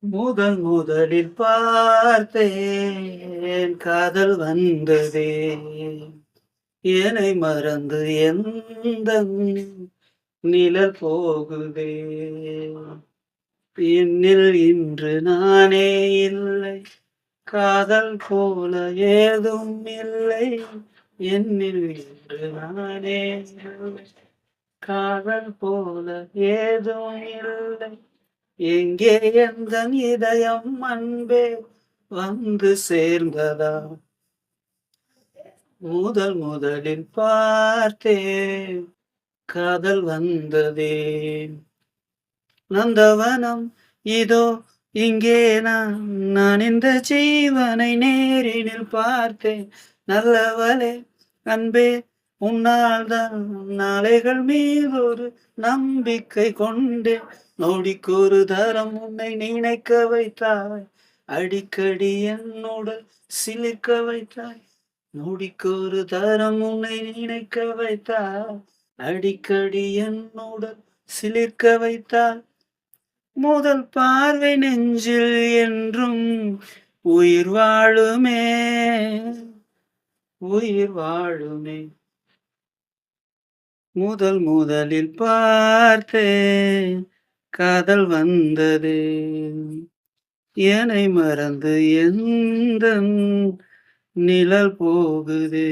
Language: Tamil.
முதலில் பார்த்தேன் காதல் வந்ததே என்னை மறந்து எந்தன் நிழல் போகுதே என்னில் இன்று நானே இல்லை காதல் போல ஏதும் இல்லை என்னில் இன்று நானே இல்லை காதல் போல ஏதும் இல்லை எங்கே எந்தன் இதயம் அன்பே வந்து சேர்ந்ததா முதலில் பார்த்தேன் காதல் வந்ததே நந்தவனம் இதோ இங்கே நான் இந்த ஜீவனை நேரினில் பார்த்தேன் நல்லவளே அன்பே உன்னால்தான் நாளைகள் மீது ஒரு நம்பிக்கை கொண்டேன் நொடிக்கொரு தரம் உன்னை நினைக்க வைத்தாய் அடிக்கடி என்னுடன் சிலிர்க்க வைத்தாய் நொடிக்கொரு தரம் உன்னை நினைக்க வைத்தாய் அடிக்கடி என்னுடன் சிலிர்க்க வைத்தாய் முதல் பார்வை நெஞ்சில் என்றும் உயிர் வாழுமே உயிர் வாழுமே முதலில் பார்த்தேன் காதல் வந்தது என்னை மறந்து எந்த நிழல் போகுதே